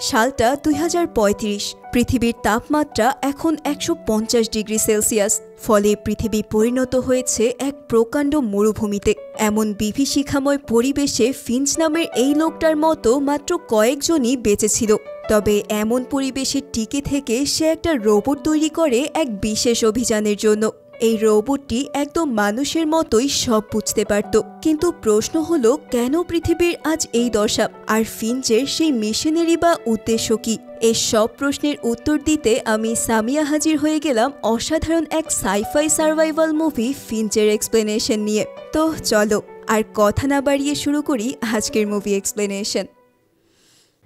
সালটা ২০৩৫। পৃথিবীর তাপমাত্রা এখন ১৫০ ডিগ্রি সেলসিয়াস। ফলে পৃথিবী পরিণত হয়েছে এক প্রকাণ্ড মরুভূমিতে। এমন বিভীষিকাময় পরিবেশে ফিঞ্চ নামের এই লোকটার মতো মাত্র কয়েকজনই বেঁচে ছিল। তবে এমন পরিবেশে টিকে থেকে সে একটা রোবট তৈরি করে এক বিশেষ অভিযানের জন্য। এই রোবটটি একদম মানুষের মতোই সব বুঝতে পারত। কিন্তু প্রশ্ন হলো, কেন পৃথিবীর আজ এই দশা? আর ফিঞ্চের সেই মিশনেরই বা উদ্দেশ্য কি? এই সব প্রশ্নের উত্তর দিতে আমি সামিয়া হাজির হয়ে গেলাম অসাধারণ এক সাইফাই সার্ভাইভাল মুভি ফিঞ্চের এক্সপ্লেনেশন নিয়ে। তো চলো আর কথা না বাড়িয়ে শুরু করি আজকের মুভি এক্সপ্লেনেশন।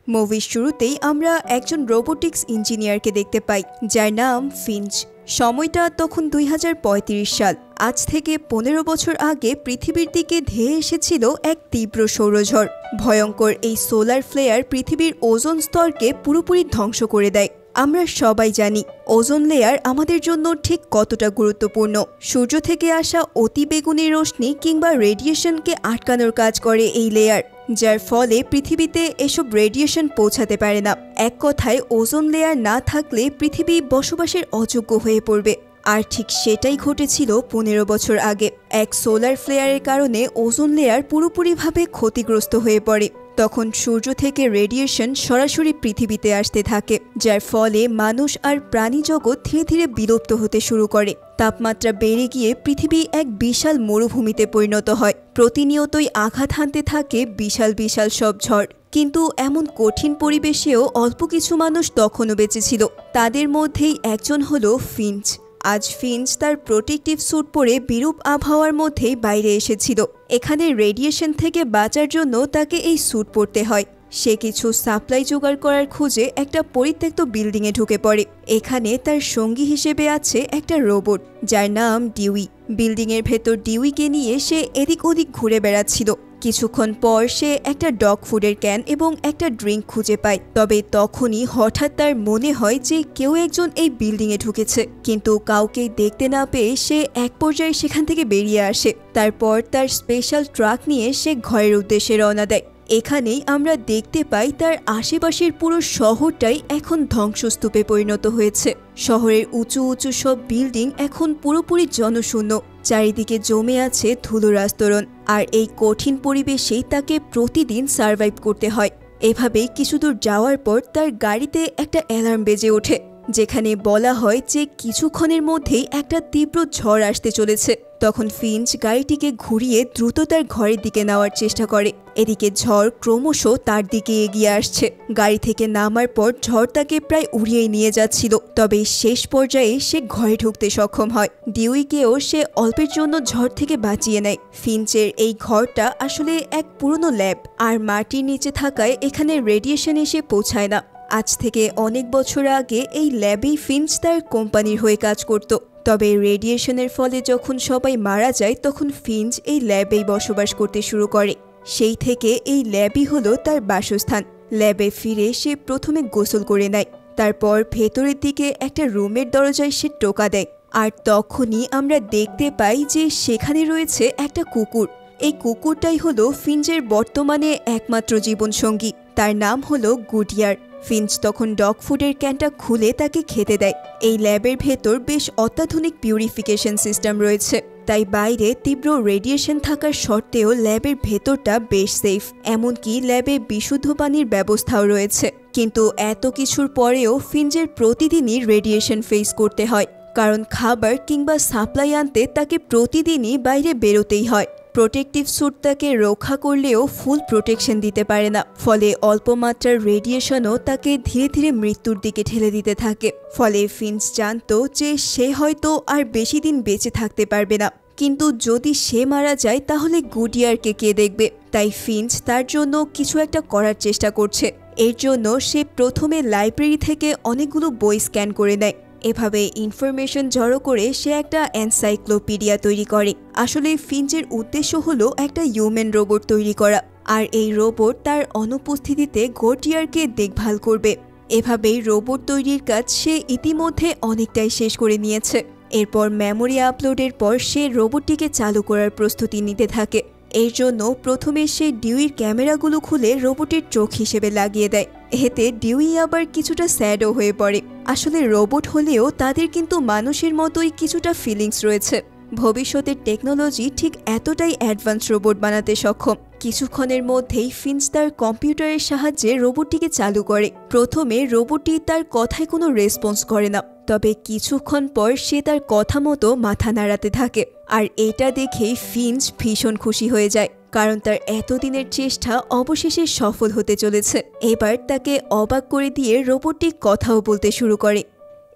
মুভির শুরুতেই আমরা একজন রোবোটিক্স ইঞ্জিনিয়ারকে দেখতে পাই, যার নাম ফিঞ্চ। সময়টা তখন ২০৩৫ সাল। আজ থেকে ১৫ বছর আগে পৃথিবীর দিকে ধেয়ে এসেছিল এক তীব্র সৌরঝড়। ভয়ঙ্কর এই সোলার ফ্লেয়ার পৃথিবীর ওজোন স্তরকে পুরোপুরি ধ্বংস করে দেয়। আমরা সবাই জানি ওজোন লেয়ার আমাদের জন্য ঠিক কতটা গুরুত্বপূর্ণ। সূর্য থেকে আসা অতিবেগুনি রশ্মি কিংবা রেডিয়েশনকে আটকানোর কাজ করে এই লেয়ার, যার ফলে পৃথিবীতে এসব রেডিয়েশন পৌঁছাতে পারে না। এক কথায়, ওজোন লেয়ার না থাকলে পৃথিবী বসবাসের অযোগ্য হয়ে পড়বে। আর ঠিক সেটাই ঘটেছিল ১৫ বছর আগে। এক সোলার ফ্লেয়ারের কারণে ওজোন লেয়ার পুরোপুরিভাবে ক্ষতিগ্রস্ত হয়ে পড়ে। তখন সূর্য থেকে রেডিয়েশন সরাসরি পৃথিবীতে আসতে থাকে, যার ফলে মানুষ আর প্রাণী জগৎ ধীরে ধীরে বিলুপ্ত হতে শুরু করে। তাপমাত্রা বেড়ে গিয়ে পৃথিবী এক বিশাল মরুভূমিতে পরিণত হয়। প্রতিনিয়তই আঘাত হানতে থাকে বিশাল বিশাল সব ঝড়। কিন্তু এমন কঠিন পরিবেশেও অল্প কিছু মানুষ তখনও বেঁচে ছিল। তাদের মধ্যেই একজন হলো ফিঞ্চ। আজ ফিঞ্চ তার প্রোটেক্টিভ স্যুট পরে বিরূপ আবহাওয়ার মধ্যেই বাইরে এসেছিল। এখানে রেডিয়েশন থেকে বাঁচার জন্য তাকে এই স্যুট পরতে হয়। সে কিছু সাপ্লাই জোগাড় করার খুঁজে একটা পরিত্যক্ত বিল্ডিংয়ে ঢুকে পড়ে। এখানে তার সঙ্গী হিসেবে আছে একটা রোবট, যার নাম ডিউই। বিল্ডিংয়ের ভেতর ডিউইকে নিয়ে সে এদিক ওদিক ঘুরে বেড়াচ্ছিল। কিছুক্ষণ পর সে একটা ডগ ফুডের ক্যান এবং একটা ড্রিঙ্ক খুঁজে পায়। তবে তখনই হঠাৎ তার মনে হয় যে কেউ একজন এই বিল্ডিংয়ে ঢুকেছে। কিন্তু কাউকে দেখতে না পেয়ে সে এক পর্যায়ে সেখান থেকে বেরিয়ে আসে। তারপর তার স্পেশাল ট্রাক নিয়ে সে ঘরের উদ্দেশ্যে রওনা দেয়। এখানেই আমরা দেখতে পাই তার আশেপাশের পুরো শহরটাই এখন ধ্বংসস্তূপে পরিণত হয়েছে। শহরের উঁচু উঁচু সব বিল্ডিং এখন পুরোপুরি জনশূন্য। চারিদিকে জমে আছে ধুলোর আস্তরণ। আর এই কঠিন পরিবেশেই তাকে প্রতিদিন সার্ভাইভ করতে হয়। এভাবেই কিছুদূর যাওয়ার পর তার গাড়িতে একটা অ্যালার্ম বেজে ওঠে, যেখানে বলা হয় যে কিছুক্ষণের মধ্যেই একটা তীব্র ঝড় আসতে চলেছে। তখন ফিঞ্চ গাড়িটিকে ঘুরিয়ে দ্রুত তার ঘরের দিকে নেওয়ার চেষ্টা করে। এদিকে ঝড় ক্রমশ তার দিকে এগিয়ে আসছে। গাড়ি থেকে নামার পর ঝড় তাকে প্রায় উড়িয়ে নিয়ে যাচ্ছিল। তবে শেষ পর্যায়ে সে ঘরে ঢুকতে সক্ষম হয়। ডিউইকেও সে অল্পের জন্য ঝড় থেকে বাঁচিয়ে নেয়। ফিঞ্চের এই ঘরটা আসলে এক পুরনো ল্যাব, আর মাটির নিচে থাকায় এখানে রেডিয়েশন এসে পৌঁছায় না। আজ থেকে অনেক বছর আগে এই ল্যাবেই ফিঞ্চ তার কোম্পানির হয়ে কাজ করত। তবে রেডিয়েশনের ফলে যখন সবাই মারা যায়, তখন ফিঞ্চ এই ল্যাবেই বসবাস করতে শুরু করে। সেই থেকে এই ল্যাবই হলো তার বাসস্থান। ল্যাবে ফিরে সে প্রথমে গোসল করে নেয়। তারপর ভেতরের দিকে একটা রুমের দরজায় সে টোকা দেয়। আর তখনই আমরা দেখতে পাই যে সেখানে রয়েছে একটা কুকুর। এই কুকুরটাই হলো ফিঞ্চের বর্তমানে একমাত্র জীবনসঙ্গী। তার নাম হলো গুডিয়ার। ফিঞ্চ তখন ডগ ফুডের ক্যানটা খুলে তাকে খেতে দেয়। এই ল্যাবের ভেতর বেশ অত্যাধুনিক পিউরিফিকেশন সিস্টেম রয়েছে, তাই বাইরে তীব্র রেডিয়েশন থাকার সত্ত্বেও ল্যাবের ভেতরটা বেশ সেফ। এমনকি ল্যাবে বিশুদ্ধ পানির ব্যবস্থাও রয়েছে। কিন্তু এত কিছুর পরেও ফিঞ্চের প্রতিদিনই রেডিয়েশন ফেস করতে হয়, কারণ খাবার কিংবা সাপ্লাই আনতে তাকে প্রতিদিনই বাইরে বেরোতেই হয়। প্রোটেক্টিভ স্যুট তাকে রক্ষা করলেও ফুল প্রোটেকশন দিতে পারে না। ফলে অল্প মাত্রার রেডিয়েশনও তাকে ধীরে ধীরে মৃত্যুর দিকে ঠেলে দিতে থাকে। ফলে ফিঞ্চ জানতো যে সে হয়তো আর বেশি দিন বেঁচে থাকতে পারবে না। কিন্তু যদি সে মারা যায় তাহলে গুডিয়ারকে কে দেখবে? তাই ফিঞ্চ তার জন্য কিছু একটা করার চেষ্টা করছে। এর জন্য সে প্রথমে লাইব্রেরি থেকে অনেকগুলো বই স্ক্যান করে নেয়। এভাবে ইনফরমেশন জড়ো করে সে একটা এনসাইক্লোপিডিয়া তৈরি করে। আসলে ফিঞ্চের উদ্দেশ্য হলো একটা হিউম্যান রোবট তৈরি করা, আর এই রোবট তার অনুপস্থিতিতে গুডিয়ারকে দেখভাল করবে। এভাবেই রোবট তৈরির কাজ সে ইতিমধ্যে অনেকটাই শেষ করে নিয়েছে। এরপর মেমোরি আপলোডের পর সে রোবটটিকে চালু করার প্রস্তুতি নিতে থাকে। এর জন্য প্রথমে সে ডিউইর ক্যামেরাগুলো খুলে রোবটের চোখ হিসেবে লাগিয়ে দেয় এতে ডিউই আবার কিছুটা স্যাডও হয়ে পড়ে। আসলে রোবট হলেও তাদের কিন্তু মানুষের মতোই কিছুটা ফিলিংস রয়েছে। ভবিষ্যতের টেকনোলজি ঠিক এতটাই অ্যাডভান্স রোবট বানাতে সক্ষম। কিছুক্ষণের মধ্যেই ফিঞ্চ তার কম্পিউটারের সাহায্যে রোবটটিকে চালু করে। প্রথমে রোবটটি তার কথায় কোনো রেসপন্স করে না, তবে কিছুক্ষণ পর সে তার কথা মতো মাথা নাড়াতে থাকে। আর এটা দেখেই ফিঞ্চ ভীষণ খুশি হয়ে যায়, কারণ তার এতদিনের চেষ্টা অবশেষে সফল হতে চলেছে। এবার তাকে অবাক করে দিয়ে রোবটটি কথাও বলতে শুরু করে।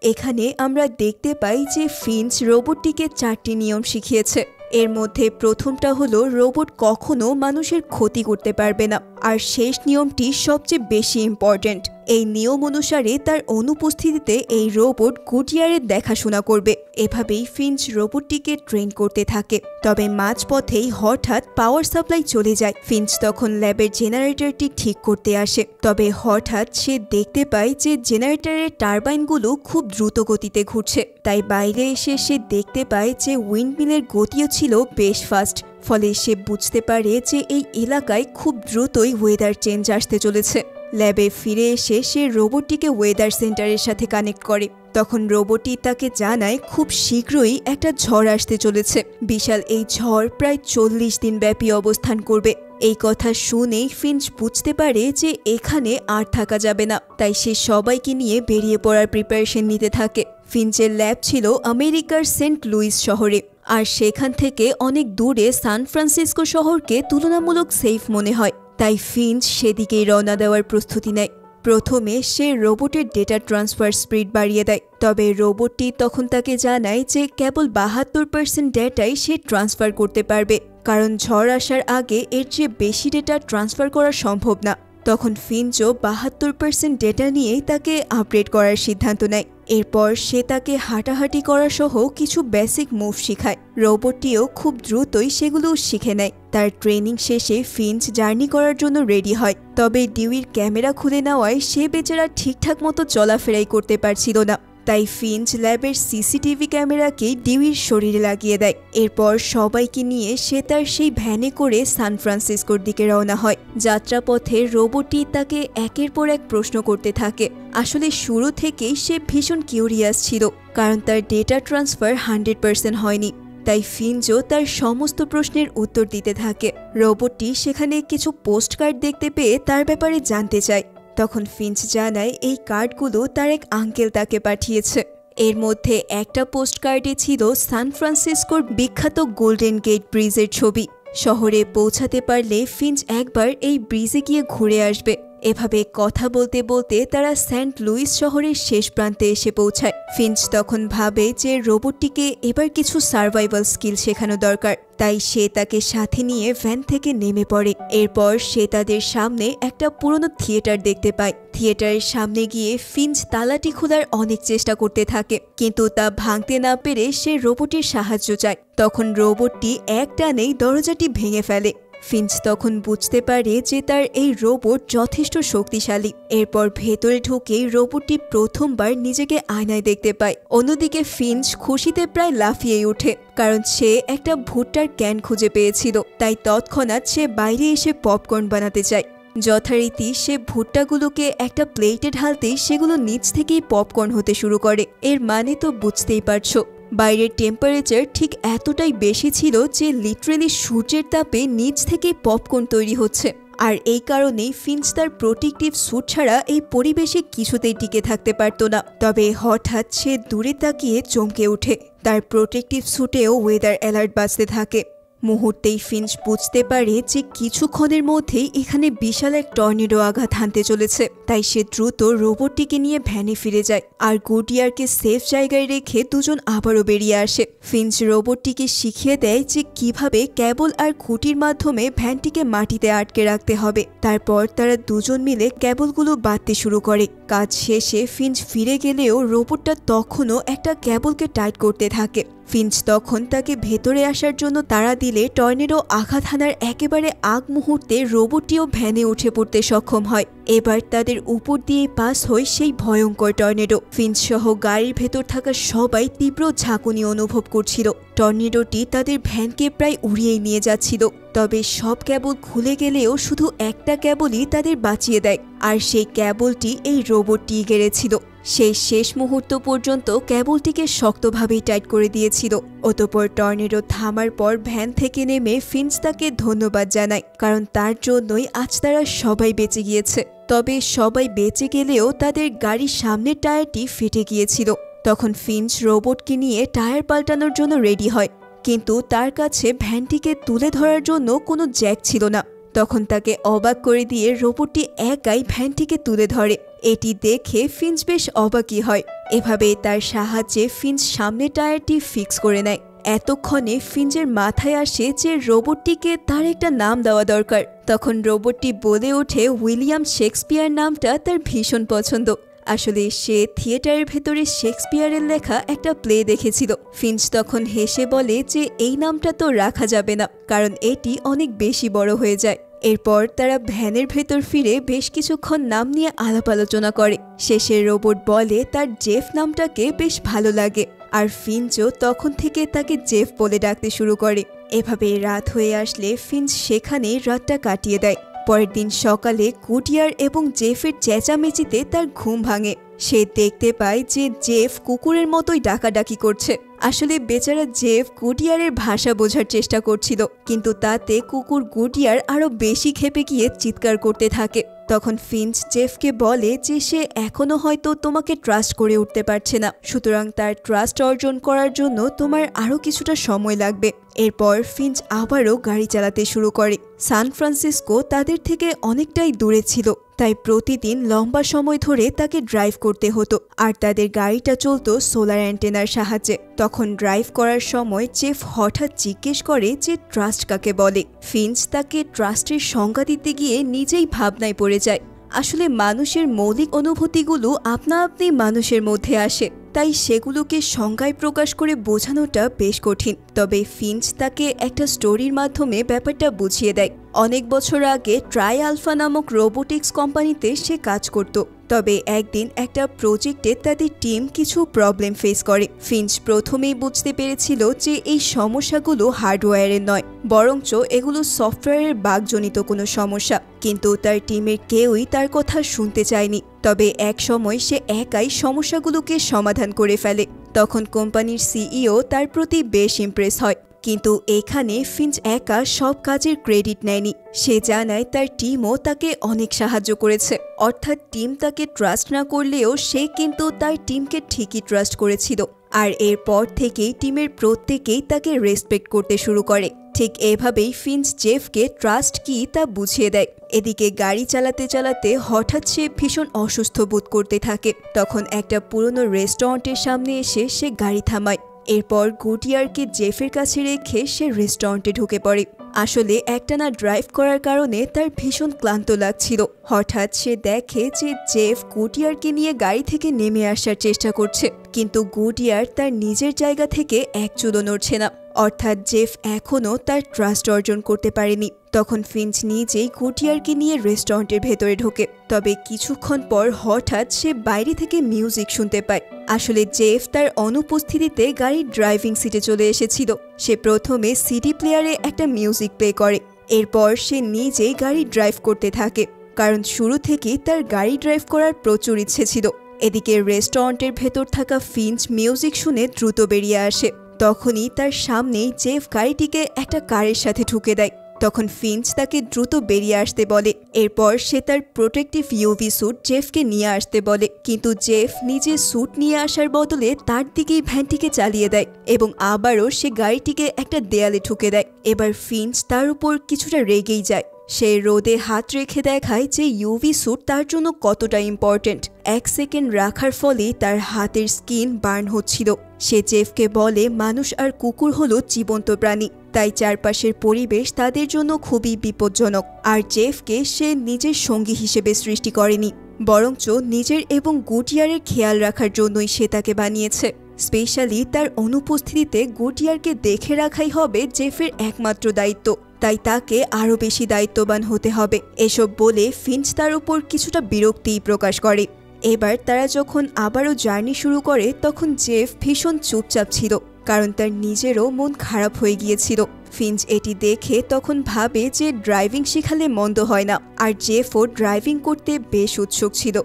এখানে আমরা দেখতে পাই যে ফিঞ্চ রোবটটিকে 4টি নিয়ম শিখিয়েছে। এর মধ্যে প্রথমটা হলো রোবট কখনো মানুষের ক্ষতি করতে পারবে না, আর শেষ নিয়মটি সবচেয়ে বেশি ইম্পর্ট্যান্ট। এই নিয়ম অনুসারে তার অনুপস্থিতিতে এই রোবট গুডিয়ারের দেখাশোনা করবে। এভাবেই ফিঞ্চ রোবটটিকে ট্রেন করতে থাকে। তবে মাঝপথেই হঠাৎ পাওয়ার সাপ্লাই চলে যায়। ফিঞ্চ তখন ল্যাবের জেনারেটরটি ঠিক করতে আসে, তবে হঠাৎ সে দেখতে পায় যে জেনারেটরের টারবাইনগুলো খুব দ্রুত গতিতে ঘুরছে। তাই বাইরে এসে সে দেখতে পায় যে উইন্ডমিলের গতিও ছিল বেশ ফাস্ট। ফলে সে বুঝতে পারে যে এই এলাকায় খুব দ্রুতই ওয়েদার চেঞ্জ আসতে চলেছে। ল্যাবে ফিরে এসে সে রোবটটিকে ওয়েদার সেন্টারের সাথে কানেক্ট করে। তখন রোবটটি তাকে জানায় খুব শীঘ্রই একটা ঝড় আসতে চলেছে। বিশাল এই ঝড় প্রায় 40 দিন ব্যাপী অবস্থান করবে। এই কথা শুনেই ফিঞ্চ বুঝতে পারে যে এখানে আর থাকা যাবে না। তাই সে সবাইকে নিয়ে বেরিয়ে পড়ার প্রিপারেশন নিতে থাকে। ফিঞ্চের ল্যাব ছিল আমেরিকার সেন্ট লুইস শহরে, আর সেখান থেকে অনেক দূরে সান ফ্রান্সিসকো শহরকে তুলনামূলক সেফ মনে হয়। তাই ফিঞ্চ সেদিকেই রওনা দেওয়ার প্রস্তুতি নেয়। প্রথমে সে রোবটের ডেটা ট্রান্সফার স্পিড বাড়িয়ে দেয়, তবে রোবটটি তখন তাকে জানায় যে কেবল 72% ডেটাই সে ট্রান্সফার করতে পারবে, কারণ ঝড় আসার আগে এর চেয়ে বেশি ডেটা ট্রান্সফার করা সম্ভব না। তখন ফিঞ্চও 72% ডেটা নিয়েই তাকে আপগ্রেড করার সিদ্ধান্ত নেয়। এরপর সে তাকে হাঁটাহাঁটি করা সহ কিছু বেসিক মুভ শেখায়। রোবটটিও খুব দ্রুতই সেগুলো শিখে নেয়। তার ট্রেনিং শেষে ফিঞ্চ জার্নি করার জন্য রেডি হয়। তবে ডিউইর ক্যামেরা খুলে নেওয়ায় সে বেচারা ঠিকঠাক মতো চলাফেরাই করতে পারছিল না। তাই ফিঞ্চ ল্যাবের সিসিটিভি ক্যামেরাকে ডিউইর শরীরে লাগিয়ে দেয়। এরপর সবাইকে নিয়ে সে তার সেই ভ্যানে করে সান ফ্রান্সিসকোর দিকে রওনা হয়। যাত্রাপথে রোবটটি তাকে একের পর এক প্রশ্ন করতে থাকে। আসলে শুরু থেকেই সে ভীষণ কিউরিয়াস ছিল, কারণ তার ডেটা ট্রান্সফার 100% হয়নি। তাই ফিঞ্চও তার সমস্ত প্রশ্নের উত্তর দিতে থাকে। রোবটটি সেখানে কিছু পোস্ট কার্ড দেখতে পেয়ে তার ব্যাপারে জানতে চায়। তখন ফিঞ্চ জানায় এই কার্ডগুলো তার এক আঙ্কেল তাকে পাঠিয়েছে। এর মধ্যে একটা পোস্ট কার্ডে ছিল সান ফ্রান্সিসকোর বিখ্যাত গোল্ডেন গেট ব্রিজের ছবি। শহরে পৌঁছাতে পারলে ফিঞ্চ একবার এই ব্রিজে গিয়ে ঘুরে আসবে। এভাবে কথা বলতে বলতে তারা সেন্ট লুইস শহরের শেষ প্রান্তে এসে পৌঁছায়। ফিঞ্চ তখন ভাবে যে রোবটটিকে এবার কিছু সার্ভাইভাল স্কিল শেখানো দরকার। তাই সে তাকে সাথে নিয়ে ভ্যান থেকে নেমে পড়ে। এরপর সে তাদের সামনে একটা পুরনো থিয়েটার দেখতে পায়। থিয়েটারের সামনে গিয়ে ফিঞ্চ তালাটি খোলার অনেক চেষ্টা করতে থাকে, কিন্তু তা ভাঙতে না পেরে সে রোবটের সাহায্য চায়। তখন রোবটটি এক টানেই দরজাটি ভেঙে ফেলে। ফিঞ্চ তখন বুঝতে পারে যে তার এই রোবট যথেষ্ট শক্তিশালী। এরপর ভেতরে ঢুকেই রোবটটি প্রথমবার নিজেকে আয়নায় দেখতে পায়। অন্যদিকে ফিঞ্চ খুশিতে প্রায় লাফিয়ে ওঠে, কারণ সে একটা ভুট্টার ক্যান খুঁজে পেয়েছিল। তাই তৎক্ষণাৎ সে বাইরে এসে পপকর্ন বানাতে চায়। যথারীতি সে ভুট্টাগুলোকে একটা প্লেটে ঢালতেই সেগুলো নিচ থেকেই পপকর্ন হতে শুরু করে। এর মানে তো বুঝতেই পারছো, বাইরের টেম্পারেচার ঠিক এতটাই বেশি ছিল যে লিটারেলি সূর্যের তাপে নিচ থেকেই পপকর্ন তৈরি হচ্ছে। আর এই কারণেই ফিঞ্চ তার প্রোটেক্টিভ স্যুট ছাড়া এই পরিবেশে কিছুতেই টিকে থাকতে পারত না। তবে হঠাৎ সে দূরে তাকিয়ে চমকে ওঠে। তার প্রোটেক্টিভ স্যুটেও ওয়েদার অ্যালার্ট বাজতে থাকে। মুহূর্তেই ফিঞ্চ বুঝতে পারে যে কিছুক্ষণের মধ্যেই এখানে বিশাল এক টর্নেডো আঘাত হানতে চলেছে। তাই সে দ্রুত রোবটটিকে নিয়ে ভ্যানে ফিরে যায়, আর গুডিয়ারকে সেফ জায়গায় রেখে দুজন আবারও বেরিয়ে আসে। ফিঞ্চ রোবটটিকে শিখিয়ে দেয় যে কিভাবে কেবল আর খুঁটির মাধ্যমে ভ্যানটিকে মাটিতে আটকে রাখতে হবে। তারপর তারা দুজন মিলে কেবলগুলো বাঁধতে শুরু করে। কাজ শেষে ফিঞ্চ ফিরে গেলেও রোবটটা তখনও একটা কেবলকে টাইট করতে থাকে। ফিঞ্চ তখন তাকে ভেতরে আসার জন্য তাড়া দিলে টর্নেডো আঘাত হানার একেবারে আগ মুহূর্তে রোবটটিও ভ্যানে উঠে পড়তে সক্ষম হয়। এবার তাদের উপর দিয়ে পাস হয় সেই ভয়ঙ্কর টর্নেডো। ফিঞ্চ সহ গাড়ির ভেতর থাকা সবাই তীব্র ঝাঁকুনি অনুভব করছিল। টর্নেডোটি তাদের ভ্যানকে প্রায় উড়িয়ে নিয়ে যাচ্ছিল। তবে সব কেবল খুলে গেলেও শুধু একটা কেবলই তাদের বাঁচিয়ে দেয়, আর সেই কেবলটি এই রোবটটি গেড়েছিল। সেই শেষ মুহূর্ত পর্যন্ত কেবলটিকে শক্তভাবেই টাইট করে দিয়েছিল। অতঃপর টর্নেডো থামার পর ভ্যান থেকে নেমে ফিঞ্চ তাকে ধন্যবাদ জানায়, কারণ তার জন্যই আজ তারা সবাই বেঁচে গিয়েছে। তবে সবাই বেঁচে গেলেও তাদের গাড়ির সামনের টায়ারটি ফেটে গিয়েছিল। তখন ফিঞ্চ রোবটকে নিয়ে টায়ার পাল্টানোর জন্য রেডি হয়, কিন্তু তার কাছে ভ্যানটিকে তুলে ধরার জন্য কোনো জ্যাক ছিল না। তখন তাকে অবাক করে দিয়ে রোবটটি একাই ভ্যানটিকে তুলে ধরে। এটি দেখে ফিঞ্চ বেশ অবাকই হয়। এভাবে তার সাহায্যে ফিঞ্চ সামনের টায়ারটি ফিক্স করে নেয়। এতক্ষণে ফিঞ্চের মাথায় আসে যে রোবটটিকে তার একটা নাম দেওয়া দরকার। তখন রোবটটি বলে ওঠে উইলিয়াম শেক্সপিয়ার নামটা তার ভীষণ পছন্দ। আসলে সে থিয়েটারের ভেতরে শেক্সপিয়ারের লেখা একটা প্লে দেখেছিল। ফিঞ্চ তখন হেসে বলে যে এই নামটা তো রাখা যাবে না, কারণ এটি অনেক বেশি বড় হয়ে যায়। এরপর তারা ভ্যানের ভেতর ফিরে বেশ কিছুক্ষণ নাম নিয়ে আলাপ আলোচনা করে। শেষে রোবট বলে তার জেফ নামটাকে বেশ ভালো লাগে, আর ফিঞ্চও তখন থেকে তাকে জেফ বলে ডাকতে শুরু করে। এভাবে রাত হয়ে আসলে ফিঞ্চ সেখানেই রাতটা কাটিয়ে দেয়। পরের দিন সকালে গুডিয়ার এবং জেফের চেঁচামেচিতে তার ঘুম ভাঙে। সে দেখতে পায় যে জেফ কুকুরের মতোই ডাকাডাকি করছে। আসলে বেচারা জেফ গুডিয়ারের ভাষা বোঝার চেষ্টা করছিল, কিন্তু তাতে কুকুর গুডিয়ার আরো বেশি ক্ষেপে গিয়ে চিৎকার করতে থাকে। তখন ফিঞ্চ জেফকে বলে যে সে এখনো হয়তো তোমাকে ট্রাস্ট করে উঠতে পারছে না, সুতরাং তার ট্রাস্ট অর্জন করার জন্য তোমার আরো কিছুটা সময় লাগবে। এরপর ফিঞ্চ আবারও গাড়ি চালাতে শুরু করে। সান ফ্রান্সিসকো তাদের থেকে অনেকটাই দূরে ছিল, তাই প্রতিদিন লম্বা সময় ধরে তাকে ড্রাইভ করতে হতো, আর তাদের গাড়িটা চলতো সোলার অ্যান্টেনার সাহায্যে। তখন ড্রাইভ করার সময় জেফ হঠাৎ জিজ্ঞেস করে যে ট্রাস্ট কাকে বলে। ফিঞ্চ তাকে ট্রাস্টের সংজ্ঞা দিতে গিয়ে নিজেই ভাবনায় পড়ে যায়। আসলে মানুষের মৌলিক অনুভূতিগুলো আপনা আপনি মানুষের মধ্যে আসে, তাই সেগুলোকে সংজ্ঞায় প্রকাশ করে বোঝানোটা বেশ কঠিন। তবে ফিঞ্চ তাকে একটা স্টোরির মাধ্যমে ব্যাপারটা বুঝিয়ে দেয়। অনেক বছর আগে ট্রাই আলফা নামক রোবোটিক্স কোম্পানিতে সে কাজ করত। তবে একদিন একটা প্রজেক্টে তাদের টিম কিছু প্রবলেম ফেস করে। ফিঞ্চ প্রথমেই বুঝতে পেরেছিল যে এই সমস্যাগুলো হার্ডওয়্যারের নয়, বরঞ্চ এগুলো সফটওয়্যারের বাগজনিত কোনো সমস্যা। কিন্তু তার টিমের কেউই তার কথা শুনতে চায়নি। তবে এক সময় সে একাই সমস্যাগুলোকে সমাধান করে ফেলে। তখন কোম্পানির সিইও তার প্রতি বেশ ইমপ্রেস হয়। কিন্তু এখানে ফিঞ্চ একা সব কাজের ক্রেডিট নেয়নি। সে জানায় তার টিমও তাকে অনেক সাহায্য করেছে। অর্থাৎ টিম তাকে ট্রাস্ট না করলেও সে কিন্তু তার টিমকে ঠিকই ট্রাস্ট করেছিল। আর এরপর থেকেই টিমের প্রত্যেকেই তাকে রেসপেক্ট করতে শুরু করে। ঠিক এভাবেই ফিঞ্চ জেফকে ট্রাস্ট কি তা বুঝিয়ে দেয়। এদিকে গাড়ি চালাতে চালাতে হঠাৎ সে ভীষণ অসুস্থ বোধ করতে থাকে। তখন একটা পুরনো রেস্টুরেন্টের সামনে এসে সে গাড়ি থামায়। এরপর গুডিয়ারকে জেফের কাছে রেখে সে রেস্টুরেন্টে ঢুকে পড়ে। আসলে একটানা ড্রাইভ করার কারণে তার ভীষণ ক্লান্ত লাগছিল। হঠাৎ সে দেখে যে জেফ গুডিয়ারকে নিয়ে গাড়ি থেকে নেমে আসার চেষ্টা করছে, কিন্তু গুডিয়ার তার নিজের জায়গা থেকে এক চুলও নড়ছে না। অর্থাৎ জেফ এখনও তার ট্রাস্ট অর্জন করতে পারেনি। তখন ফিঞ্চ নিজেই গুডিয়ারকে নিয়ে রেস্টুরেন্টের ভেতরে ঢোকে। তবে কিছুক্ষণ পর হঠাৎ সে বাইরে থেকে মিউজিক শুনতে পায়। আসলে জেফ তার অনুপস্থিতিতে গাড়ির ড্রাইভিং সিটে চলে এসেছিল। সে প্রথমে সিডি প্লেয়ারে একটা মিউজিক প্লে করে। এরপর সে নিজেই গাড়ি ড্রাইভ করতে থাকে, কারণ শুরু থেকেই তার গাড়ি ড্রাইভ করার প্রচুর ইচ্ছে ছিল। এদিকে রেস্টুরেন্টের ভেতর থাকা ফিঞ্চ মিউজিক শুনে দ্রুত বেরিয়ে আসে। তখনই তার সামনেই জেফ গাড়িটিকে একটা কারের সাথে ঢুকে দেয়। তখন ফিঞ্চ তাকে দ্রুত বেরিয়ে আসতে বলে। এরপর সে তার প্রোটেক্টিভ ইউভি স্যুট জেফকে নিয়ে আসতে বলে, কিন্তু জেফ নিজে স্যুট নিয়ে আসার বদলে তার দিকেই ভ্যানটিকে চালিয়ে দেয় এবং আবারও সে গাড়িটিকে একটা দেয়ালে ঠুকে দেয়। এবার ফিঞ্চ তার উপর কিছুটা রেগেই যায়। সে রোদে হাত রেখে দেখায় যে ইউভি স্যুট তার জন্য কতটা ইম্পর্টেন্ট। 1 সেকেন্ড রাখার ফলে তার হাতের স্কিন বার্ন হচ্ছিল। সে জেফকে বলে মানুষ আর কুকুর হলো জীবন্ত প্রাণী, তাই চারপাশের পরিবেশ তাদের জন্য খুবই বিপজ্জনক। আর জেফকে সে নিজের সঙ্গী হিসেবে সৃষ্টি করেনি, বরঞ্চ নিজের এবং গুডিয়ারের খেয়াল রাখার জন্যই সে তাকে বানিয়েছে। স্পেশালি তার অনুপস্থিতিতে গুডিয়ারকে দেখে রাখাই হবে জেফের একমাত্র দায়িত্ব, তাই তাকে আরও বেশি দায়িত্ববান হতে হবে। এসব বলে ফিঞ্চ তার উপর কিছুটা বিরক্তিই প্রকাশ করে। এবার তারা যখন আবারও জার্নি শুরু করে তখন জেফ ভীষণ চুপচাপ ছিল, কারণ তার নিজেরও মন খারাপ হয়ে গিয়েছিল। ফিঞ্চ এটি দেখে তখন ভাবে যে ড্রাইভিং শেখালে মন্দ হয় না, আর জেফও ড্রাইভিং করতে বেশ উৎসুক ছিল।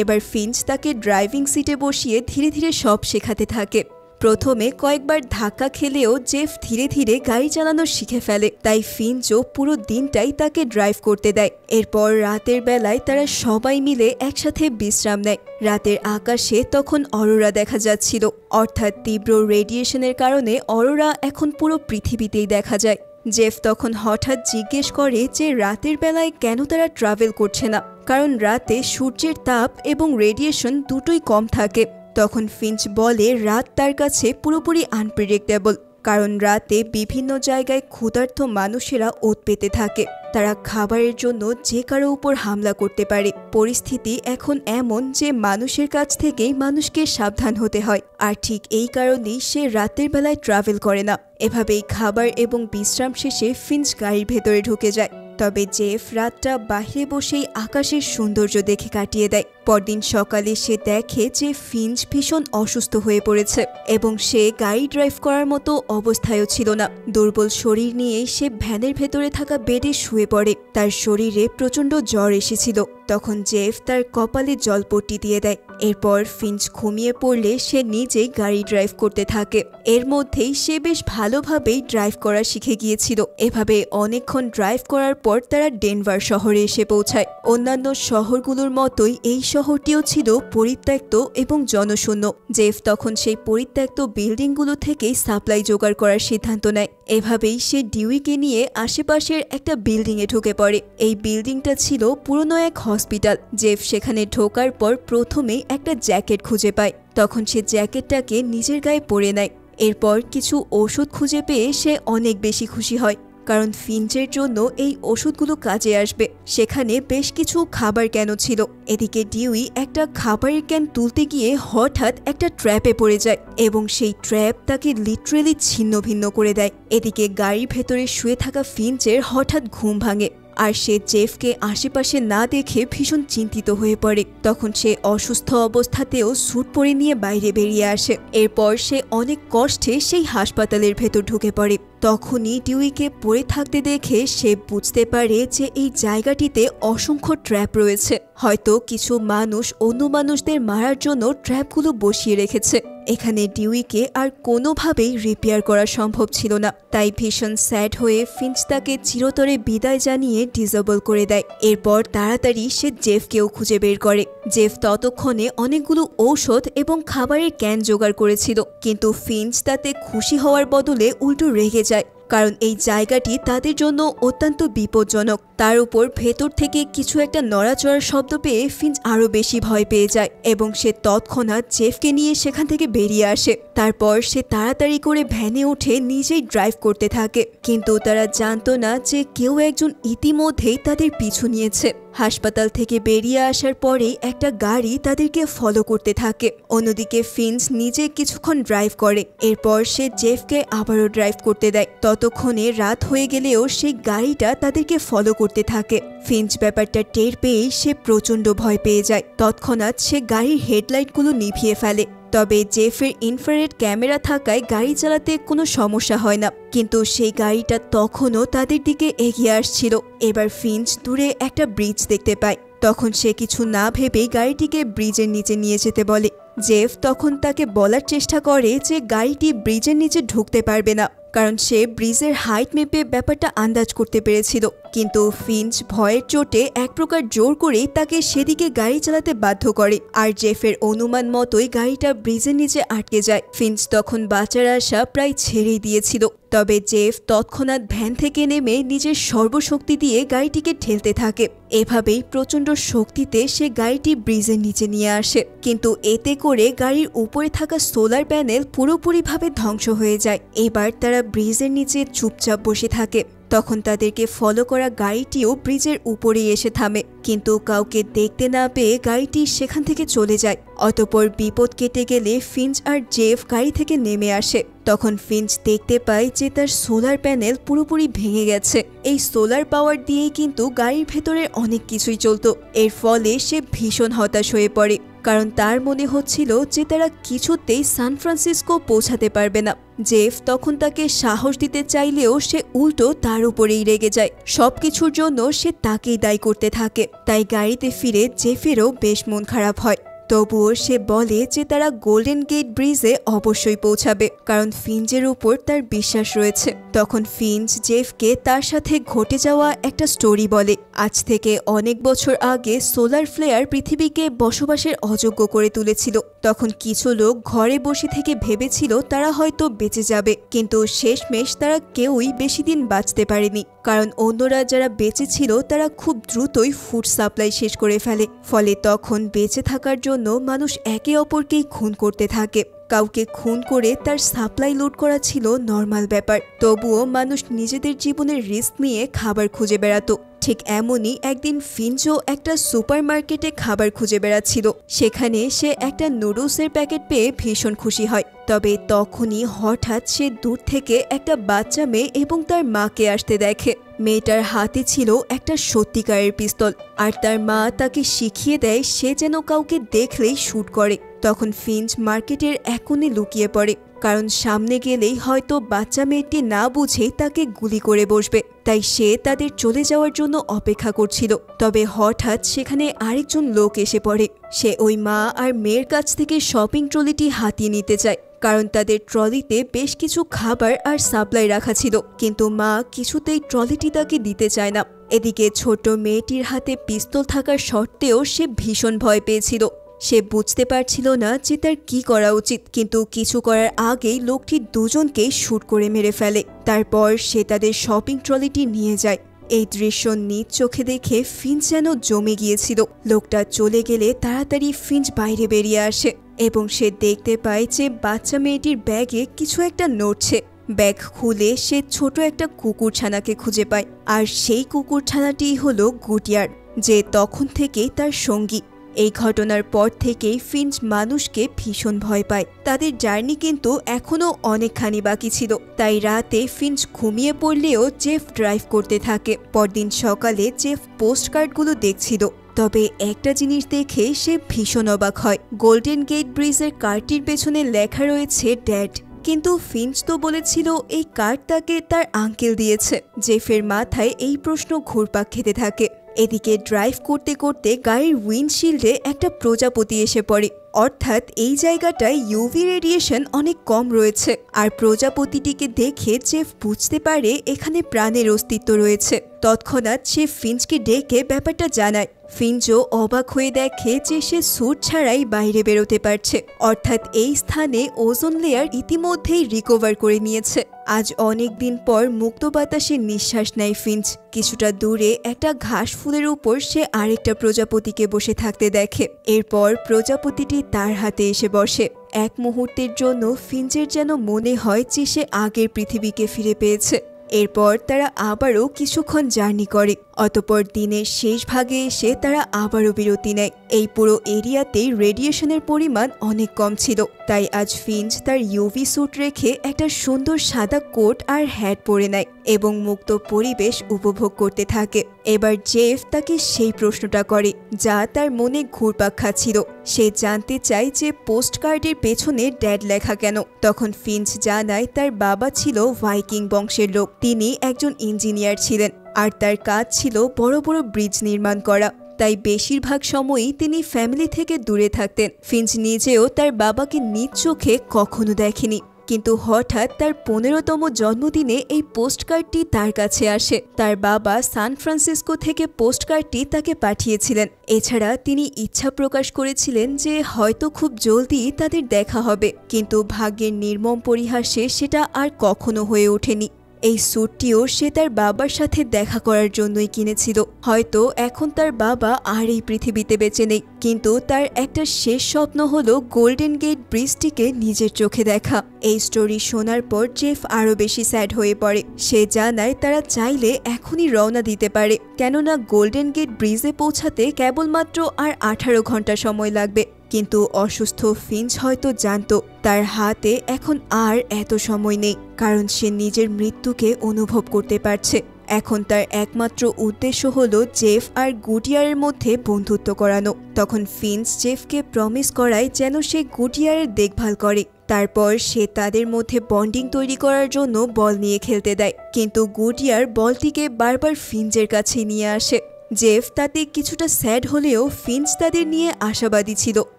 এবার ফিঞ্চ তাকে ড্রাইভিং সিটে বসিয়ে ধীরে ধীরে সব শেখাতে থাকে। প্রথমে কয়েকবার ধাক্কা খেলেও জেফ ধীরে ধীরে গাড়ি চালানো শিখে ফেলে, তাই ফিঞ্চও পুরো দিনটাই তাকে ড্রাইভ করতে দেয়। এরপর রাতের বেলায় তারা সবাই মিলে একসাথে বিশ্রাম নেয়। রাতের আকাশে তখন অরোরা দেখা যাচ্ছিল, অর্থাৎ তীব্র রেডিয়েশনের কারণে অরোরা এখন পুরো পৃথিবীতেই দেখা যায়। জেফ তখন হঠাৎ জিজ্ঞেস করে যে রাতের বেলায় কেন তারা ট্রাভেল করছে না, কারণ রাতে সূর্যের তাপ এবং রেডিয়েশন দুটোই কম থাকে। তখন ফিঞ্চ বলে রাত তার কাছে পুরোপুরি আনপ্রেডিক্টেবল, কারণ রাতে বিভিন্ন জায়গায় ক্ষুধার্ত মানুষেরা ওত পেতে থাকে। তারা খাবারের জন্য যে কারো উপর হামলা করতে পারে। পরিস্থিতি এখন এমন যে মানুষের কাছ থেকেই মানুষকে সাবধান হতে হয়, আর ঠিক এই কারণেই সে রাতের বেলায় ট্রাভেল করে না। এভাবেই খাবার এবং বিশ্রাম শেষে ফিঞ্চ গাড়ির ভেতরে ঢুকে যায়। তবে জেফ রাতটা বাইরে বসেই আকাশের সৌন্দর্য দেখে কাটিয়ে দেয়। পরদিন সকালে সে দেখে যে ফিঞ্চ ভীষণ অসুস্থ হয়ে পড়েছে এবং সে গাড়ি ড্রাইভ করার মতো অবস্থায়ও ছিল না। দুর্বল শরীর নিয়েই সে ভ্যানের ভেতরে থাকা বেডে শুয়ে পড়ে। তার শরীরে প্রচণ্ড জ্বর এসেছিল। তখন জেফ তার কপালে জলপট্টি দিয়ে দেয়। এরপর ফিঞ্চ ঘুমিয়ে পড়লে সে নিজেই গাড়ি ড্রাইভ করতে থাকে। এর মধ্যেই সে বেশ ভালোভাবেই ড্রাইভ করা শিখে গিয়েছিল। এভাবে অনেকক্ষণ ড্রাইভ করার পর তারা ডেনভার শহরে এসে পৌঁছায়। অন্যান্য শহরগুলোর মতোই এই শহরটিও ছিল পরিত্যক্ত এবং জনশূন্য। জেফ তখন সেই পরিত্যক্ত বিল্ডিংগুলো থেকেই সাপ্লাই জোগাড় করার সিদ্ধান্ত নেয়। এভাবেই সে ডিউইকে নিয়ে আশেপাশের একটা বিল্ডিংয়ে ঢুকে পড়ে। এই বিল্ডিংটা ছিল পুরনো এক হসপিটাল। জেফ সেখানে ঢোকার পর প্রথমেই একটা জ্যাকেট খুঁজে পায়। তখন সে জ্যাকেটটাকে নিজের গায়ে পরে নেয়। এরপর কিছু ওষুধ খুঁজে পেয়ে সে অনেক বেশি খুশি হয়, কারণ ফিঞ্চের জন্য এই ওষুধগুলো কাজে আসবে। সেখানে বেশ কিছু খাবার ক্যানও ছিল। এদিকে ডিউই একটা খাবারের ক্যান তুলতে গিয়ে হঠাৎ একটা ট্র্যাপে পড়ে যায় এবং সেই ট্র্যাপ তাকে লিটারেলি ছিন্ন ভিন্ন করে দেয়। এদিকে গাড়ির ভেতরে শুয়ে থাকা ফিঞ্চের হঠাৎ ঘুম ভাঙে, আর সে জেফকে আশেপাশে না দেখে ভীষণ চিন্তিত হয়ে পড়ে। তখন সে অসুস্থ অবস্থাতেও স্যুট পরে নিয়ে বাইরে বেরিয়ে আসে। এরপর সে অনেক কষ্টে সেই হাসপাতালের ভেতর ঢুকে পড়ে। তখনই ডিউইকে পড়ে থাকতে দেখে সে বুঝতে পারে যে এই জায়গাটিতে অসংখ্য ট্র্যাপ রয়েছে। হয়তো কিছু মানুষ অন্য মানুষদের মারার জন্য ট্র্যাপগুলো বসিয়ে রেখেছে। এখানে ডিউইকে আর কোনোভাবেই রিপেয়ার করা সম্ভব ছিল না। তাই ভীষণ স্যাড হয়ে ফিঞ্চ তাকে চিরতরে বিদায় জানিয়ে ডিসেবল করে দেয়। এরপর তাড়াতাড়ি সে জেফকেও খুঁজে বের করে। জেফ ততক্ষণে অনেকগুলো ঔষধ এবং খাবারের ক্যান জোগাড় করেছিল, কিন্তু ফিঞ্চ তাতে খুশি হওয়ার বদলে উল্টো রেগে যায়, কারণ এই জায়গাটি তাদের জন্য অত্যন্ত বিপজ্জনক। তার উপর ভেতর থেকে কিছু একটা নড়াচড়ার শব্দ পেয়ে ফিঞ্চ আরো বেশি ভয় পেয়ে যায় এবং সে তৎক্ষণাৎ জেফকে নিয়ে সেখান থেকে বেরিয়ে আসে। তারপর সে তাড়াতাড়ি করে ভ্যানে উঠে নিজেই ড্রাইভ করতে থাকে, কিন্তু তারা জানতো না যে কেউ একজন ইতিমধ্যেই তাদের পিছু নিয়েছে। হাসপাতাল থেকে বেরিয়ে আসার পরেই একটা গাড়ি তাদেরকে ফলো করতে থাকে। অন্যদিকে ফিঞ্চ নিজে কিছুক্ষণ ড্রাইভ করে। এরপর সে জেফকে আবারও ড্রাইভ করতে দেয়। ততক্ষণে রাত হয়ে গেলেও সেই গাড়িটা তাদেরকে ফলো করতে থাকে। ফিঞ্চ ব্যাপারটা টের পেয়েই সে প্রচণ্ড ভয় পেয়ে যায়। তৎক্ষণাৎ সে গাড়ির হেডলাইটগুলো নিভিয়ে ফেলে। তবে জেফের ইনফ্রারেড ক্যামেরা থাকায় গাড়ি চালাতে কোনো সমস্যা হয় না, কিন্তু সেই গাড়িটা তখনও তাদের দিকে এগিয়ে আসছিল। এবার ফিঞ্চ দূরে একটা ব্রিজ দেখতে পায়। তখন সে কিছু না ভেবেই গাড়িটিকে ব্রিজের নিচে নিয়ে যেতে বলে। জেফ তখন তাকে বলার চেষ্টা করে যে গাড়িটি ব্রিজের নিচে ঢুকতে পারবে না, কারণ সে ব্রিজের হাইট মেপে ব্যাপারটা আন্দাজ করতে পেরেছিল। কিন্তু ফিঞ্চ ভয়ের চোটে এক প্রকার জোর করেই তাকে সেদিকে গাড়ি চালাতে বাধ্য করে, আর জেফের অনুমান মতোই গাড়িটা ব্রিজের নিচে আটকে যায়। ফিঞ্চ তখন বাঁচার আশা প্রায় ছেড়েই দিয়েছিল। তবে জেফ তৎক্ষণাৎ ভ্যান থেকে নেমে নিজের সর্বশক্তি দিয়ে গাড়িটিকে ঠেলতে থাকে। এভাবেই প্রচণ্ড শক্তিতে সে গাড়িটি ব্রিজের নিচে নিয়ে আসে, কিন্তু এতে করে গাড়ির উপরে থাকা সোলার প্যানেল পুরোপুরিভাবে ধ্বংস হয়ে যায়। এবার তারা ব্রিজের নিচে চুপচাপ বসে থাকে। তখন তাদেরকে ফলো করা গাড়িটিও ব্রিজের উপরেই এসে থামে, কিন্তু কাউকে দেখতে না পেয়ে গাড়িটি সেখান থেকে চলে যায়। অতঃপর বিপদ কেটে গেলে ফিঞ্চ আর জেফ গাড়ি থেকে নেমে আসে। তখন ফিঞ্চ দেখতে পায় যে তার সোলার প্যানেল পুরোপুরি ভেঙে গেছে। এই সোলার পাওয়ার দিয়েই কিন্তু গাড়ির ভেতরের অনেক কিছুই চলতো। এর ফলে সে ভীষণ হতাশ হয়ে পড়ে। কারণ তার মনে হচ্ছিল যে তারা কিছুতেই সান ফ্রান্সিসকো পৌঁছাতে পারবে না। জেফ তখন তাকে সাহস দিতে চাইলেও সে উল্টো তার উপরেই রেগে যায়। সবকিছুর জন্য সে তাকেই দায়ী করতে থাকে। তাই গাড়িতে ফিরে জেফেরও বেশ মন খারাপ হয়। তবুও সে বলে যে তারা গোল্ডেন গেট ব্রিজে অবশ্যই পৌঁছাবে, কারণ ফিঞ্চের উপর তার বিশ্বাস রয়েছে। তখন ফিঞ্চ জেফকে তার সাথে ঘটে যাওয়া একটা স্টোরি বলে। আজ থেকে অনেক বছর আগে সোলার ফ্লেয়ার পৃথিবীকে বসবাসের অযোগ্য করে তুলেছিল। তখন কিছু লোক ঘরে বসে থেকে ভেবেছিল তারা হয়তো বেঁচে যাবে, কিন্তু শেষমেশ তারা কেউই বেশি দিন বাঁচতে পারেনি, কারণ অন্যরা যারা বেঁচে ছিল তারা খুব দ্রুতই ফুড সাপ্লাই শেষ করে ফেলে। ফলে তখন বেঁচে থাকার জন্য মানুষ একে অপরকেই খুন করতে থাকে। কাউকে খুন করে তার সাপ্লাই লুট করা ছিল নর্মাল ব্যাপার। তবুও মানুষ নিজেদের জীবনের রিস্ক নিয়ে খাবার খুঁজে বেড়াতো। ঠিক এমনই একদিন ফিঞ্চও একটা সুপারমার্কেটে খাবার খুঁজে বেড়াচ্ছিল। সেখানে সে একটা নুডলসের প্যাকেট পেয়ে ভীষণ খুশি হয়। তবে তখনই হঠাৎ সে দূর থেকে একটা বাচ্চা মেয়ে এবং তার মাকে আসতে দেখে। মেয়েটার হাতে ছিল একটা সত্যিকারের পিস্তল, আর তার মা তাকে শিখিয়ে দেয় সে যেন কাউকে দেখলেই শুট করে। তখন ফিঞ্চ মার্কেটের এক কোণে লুকিয়ে পড়ে, কারণ সামনে গেলেই হয়তো বাচ্চা মেয়েটি না বুঝেই তাকে গুলি করে বসবে। তাই সে তাদের চলে যাওয়ার জন্য অপেক্ষা করছিল। তবে হঠাৎ সেখানে আরেকজন লোক এসে পড়ে। সে ওই মা আর মেয়ের কাছ থেকে শপিং ট্রলিটি হাতিয়ে নিতে চায়, কারণ তাদের ট্রলিতে বেশ কিছু খাবার আর সাপ্লাই রাখা ছিল। কিন্তু মা কিছুতেই ট্রলিটি তাকে দিতে চায় না। এদিকে ছোট মেয়েটির হাতে পিস্তল থাকার সত্ত্বেও সে ভীষণ ভয় পেয়েছিল। সে বুঝতে পারছিল না যে তার কি করা উচিত, কিন্তু কিছু করার আগেই লোকটি দুজনকেই শুট করে মেরে ফেলে। তারপর সে তাদের শপিং ট্রলিটি নিয়ে যায়। এই দৃশ্য নিজ চোখে দেখে ফিঞ্চ যেন জমে গিয়েছিল। লোকটা চলে গেলে তাড়াতাড়ি ফিঞ্চ বাইরে বেরিয়ে আসে এবং সে দেখতে পায় যে বাচ্চা মেয়েটির ব্যাগে কিছু একটা নড়ছে। ব্যাগ খুলে সে ছোট একটা কুকুরছানাকে খুঁজে পায়, আর সেই কুকুরছানাটি হলো গুটিয়ার, যে তখন থেকেই তার সঙ্গী। এই ঘটনার পর থেকেই ফিঞ্চ মানুষকে ভীষণ ভয় পায়। তাদের জার্নি কিন্তু এখনো অনেকখানি বাকি ছিল। তাই রাতে ফিঞ্চ ঘুমিয়ে পড়লেও জেফ ড্রাইভ করতে থাকে। পরদিন সকালে জেফ পোস্টকার্ডগুলো দেখছিল। তবে একটা জিনিস দেখে সে ভীষণ অবাক হয়। গোল্ডেন গেট ব্রিজের কার্ডটির পেছনে লেখা রয়েছে ড্যাড, কিন্তু ফিঞ্চ তো বলেছিল এই কার্ড তাকে তার আঙ্কেল দিয়েছে। জেফের মাথায় এই প্রশ্ন ঘুরপাক খেতে থাকে। এদিকে ড্রাইভ করতে করতে গাড়ির উইন্ডশিল্ডে একটা প্রজাপতি এসে পড়ে। অর্থাৎ এই জায়গাটায় ইউভি রেডিয়েশন অনেক কম রয়েছে। আর প্রজাপতিটিকে দেখে জেফ বুঝতে পারে এখানে প্রাণের অস্তিত্ব রয়েছে। তৎক্ষণাৎ সে ফিঞ্চকে ডেকে ব্যাপারটা জানায়। ফিঞ্চও অবাক হয়ে দেখে যে সে স্যুট ছাড়াই বাইরে বেরোতে পারছে। অর্থাৎ এই স্থানে ওজোন লেয়ার ইতিমধ্যেই রিকভার করে নিয়েছে। আজ অনেক দিন পর মুক্ত বাতাসে নিঃশ্বাস নেয় ফিঞ্চ। কিছুটা দূরে একটা ঘাস ফুলের উপর সে আরেকটা প্রজাপতিকে বসে থাকতে দেখে। এরপর প্রজাপতিটি তার হাতে এসে বসে। এক মুহূর্তের জন্য ফিঞ্চের যেন মনে হয় যে সে আগের পৃথিবীকে ফিরে পেয়েছে। এরপর তারা আবারও কিছুক্ষণ জার্নি করে। অতঃপর দিনের শেষ ভাগে এসে তারা আবারও বিরতি নেয়। এই পুরো এরিয়াতেই রেডিয়েশনের পরিমাণ অনেক কম ছিল। তাই আজ ফিঞ্চ তার ইউভি স্যুট রেখে একটা সুন্দর সাদা কোট আর হ্যাট পরে নেয় এবং মুক্ত পরিবেশ উপভোগ করতে থাকে। এবার জেফ তাকে সেই প্রশ্নটা করে যা তার মনে ঘুরপাক খাচ্ছিল। সে জানতে চায় যে পোস্ট কার্ডের পেছনে ড্যাড লেখা কেন। তখন ফিঞ্চ জানায় তার বাবা ছিল ভাইকিং বংশের লোক। তিনি একজন ইঞ্জিনিয়ার ছিলেন, আর তার কাজ ছিল বড় বড় ব্রিজ নির্মাণ করা। তাই বেশিরভাগ সময়ই তিনি ফ্যামিলি থেকে দূরে থাকতেন। ফিঞ্চ নিজেও তার বাবাকে নিজ চোখে কখনো দেখেনি, কিন্তু হঠাৎ তার 15তম জন্মদিনে এই পোস্টকার্ডটি তার কাছে আসে। তার বাবা সান ফ্রান্সিসকো থেকে পোস্টকার্ডটি তাকে পাঠিয়েছিলেন। এছাড়া তিনি ইচ্ছা প্রকাশ করেছিলেন যে হয়তো খুব জলদি তাদের দেখা হবে, কিন্তু ভাগ্যের নির্মম পরিহাসে সেটা আর কখনো হয়ে ওঠেনি। এই স্যুটটিও সে তার বাবার সাথে দেখা করার জন্যই কিনেছিল। হয়তো এখন তার বাবা আর এই পৃথিবীতে বেঁচে নেই, কিন্তু তার একটা শেষ স্বপ্ন হলো গোল্ডেন গেট ব্রিজটিকে নিজের চোখে দেখা। এই স্টোরি শোনার পর জেফ আরো বেশি স্যাড হয়ে পড়ে। সে জানায় তারা চাইলে এখনই রওনা দিতে পারে, কেননা গোল্ডেন গেট ব্রিজে পৌঁছাতে কেবলমাত্র আর 18 ঘন্টা সময় লাগবে। কিন্তু অসুস্থ ফিঞ্চ হয়তো জানতো তার হাতে এখন আর এত সময় নেই, কারণ সে নিজের মৃত্যুকে অনুভব করতে পারছে। এখন তার একমাত্র উদ্দেশ্য হলো জেফ আর গুডিয়ারের মধ্যে বন্ধুত্ব করানো। তখন ফিঞ্চ জেফকে প্রমিস করায় যেন সে গুডিয়ারের দেখভাল করে। তারপর সে তাদের মধ্যে বন্ডিং তৈরি করার জন্য বল নিয়ে খেলতে দেয়, কিন্তু গুডিয়ার বলটিকে বারবার ফিঞ্চের কাছে নিয়ে আসে। জেফ তাতে কিছুটা স্যাড হলেও ফিঞ্চ তাদের নিয়ে আশাবাদী ছিল,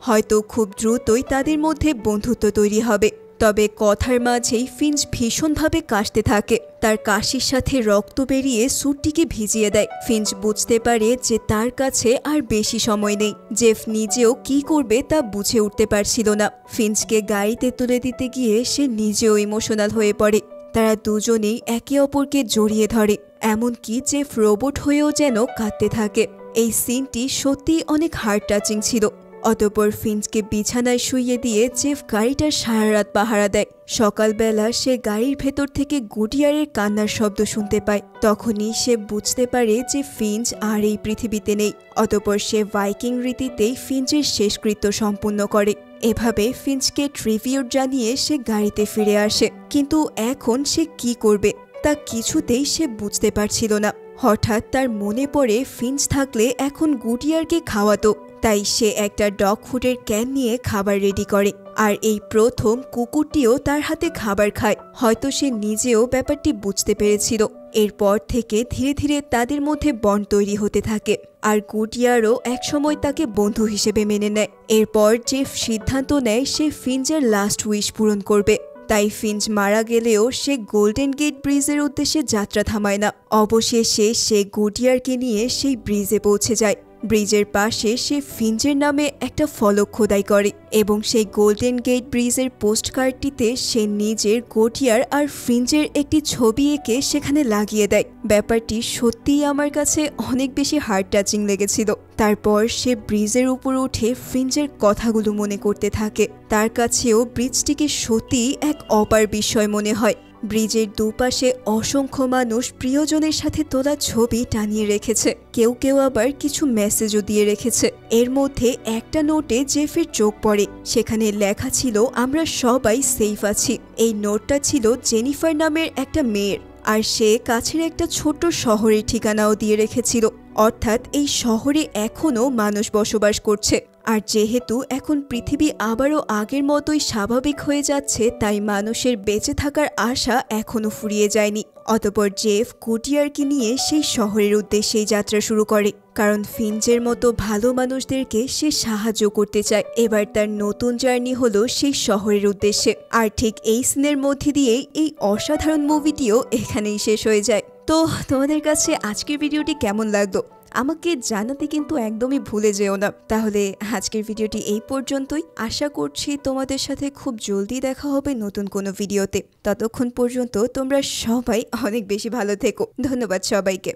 হয়তো খুব দ্রুতই তাদের মধ্যে বন্ধুত্ব তৈরি হবে। তবে কথার মাঝেই ফিঞ্চ ভীষণভাবে কাশতে থাকে। তার কাশির সাথে রক্ত বেরিয়ে স্যুটটিকে ভিজিয়ে দেয়। ফিঞ্চ বুঝতে পারে যে তার কাছে আর বেশি সময় নেই। জেফ নিজেও কি করবে তা বুঝে উঠতে পারছিল না। ফিঞ্চকে গাড়িতে তুলে দিতে গিয়ে সে নিজেও ইমোশনাল হয়ে পড়ে। তারা দুজনেই একে অপরকে জড়িয়ে ধরে, এমনকি জেফ রোবট হয়েও যেন কাঁদতে থাকে। এই সিনটি সত্যিই অনেক হার্ট টাচিং ছিল। অতঃপর ফিঞ্চকে বিছানায় শুইয়ে দিয়ে জেফ গাড়িটার সারা রাত পাহারা দেয়। সকালবেলা সে গাড়ির ভেতর থেকে গুডিয়ারের কান্নার শব্দ শুনতে পায়। তখনই সে বুঝতে পারে যে ফিঞ্চ আর এই পৃথিবীতে নেই। অতঃপর সে ভাইকিং রীতিতেই ফিঞ্চের শেষকৃত্য সম্পূর্ণ করে। এভাবে ফিঞ্চকে ট্রিবিউট জানিয়ে সে গাড়িতে ফিরে আসে, কিন্তু এখন সে কি করবে তা কিছুতেই সে বুঝতে পারছিল না। হঠাৎ তার মনে পড়ে ফিঞ্চ থাকলে এখন গুডিয়ারকে খাওয়াতো। তাই সে একটা ডগ ফুডের ক্যান নিয়ে খাবার রেডি করে, আর এই প্রথম কুকুরটিও তার হাতে খাবার খায়। হয়তো সে নিজেও ব্যাপারটি বুঝতে পেরেছিল। এরপর থেকে ধীরে ধীরে তাদের মধ্যে বন্ড তৈরি হতে থাকে, আর গুডিয়ারও একসময় তাকে বন্ধু হিসেবে মেনে নেয়। এরপর জেফ সিদ্ধান্ত নেয় সে ফিঞ্চের লাস্ট উইশ পূরণ করবে। তাই ফিঞ্চ মারা গেলেও সে গোল্ডেন গেট ব্রিজের উদ্দেশ্যে যাত্রা থামায় না। অবশেষে সে গুডিয়ারকে নিয়ে সেই ব্রিজে পৌঁছে যায়। ব্রিজের পাশে সে ফিঞ্চের নামে একটা ফলক খোদাই করে এবং সেই গোল্ডেন গেট ব্রিজের পোস্টকার্ডটিতে সে নিজের গুডিয়ার আর ফিঞ্চের একটি ছবি এঁকে সেখানে লাগিয়ে দেয়। ব্যাপারটি সত্যিই আমার কাছে অনেক বেশি হার্ট টাচিং লেগেছিল। তারপর সে ব্রিজের উপর উঠে ফিঞ্চের কথাগুলো মনে করতে থাকে। তার কাছেও ব্রিজটিকে সত্যিই এক অপার বিস্ময় মনে হয়। ব্রিজের দুপাশে অসংখ্য মানুষ প্রিয়জনের সাথে তোলা ছবি টানিয়ে রেখেছে। কেউ কেউ আবার কিছু মেসেজও দিয়ে রেখেছে। এর মধ্যে একটা নোটে জেফের চোখ পড়ে। সেখানে লেখা ছিল, আমরা সবাই সেফ আছি। এই নোটটা ছিল জেনিফার নামের একটা মেয়ের, আর সে কাছের একটা ছোট্ট শহরের ঠিকানাও দিয়ে রেখেছিল। অর্থাৎ এই শহরে এখনও মানুষ বসবাস করছে। আর যেহেতু এখন পৃথিবী আবারও আগের মতোই স্বাভাবিক হয়ে যাচ্ছে, তাই মানুষের বেঁচে থাকার আশা এখনও ফুরিয়ে যায়নি। অতঃপর জেফ গুডিয়ারকে নিয়ে সেই শহরের উদ্দেশ্যেই যাত্রা শুরু করে, কারণ ফিঞ্চের মতো ভালো মানুষদেরকে সে সাহায্য করতে চায়। এবার তার নতুন জার্নি হলো সেই শহরের উদ্দেশ্যে। আর ঠিক এই সিনের মধ্যে দিয়েই এই অসাধারণ মুভিটিও এখানেই শেষ হয়ে যায়। তো তোমাদের কাছে আজকের ভিডিওটি কেমন লাগলো আমাকে জানাতে কিন্তু একদমই ভুলে যেও না। তাহলে আজকের ভিডিওটি এই পর্যন্তই। আশা করছি তোমাদের সাথে খুব জলদি দেখা হবে নতুন কোনো ভিডিওতে। ততক্ষণ পর্যন্ত তোমরা সবাই অনেক বেশি ভালো থেকো। ধন্যবাদ সবাইকে।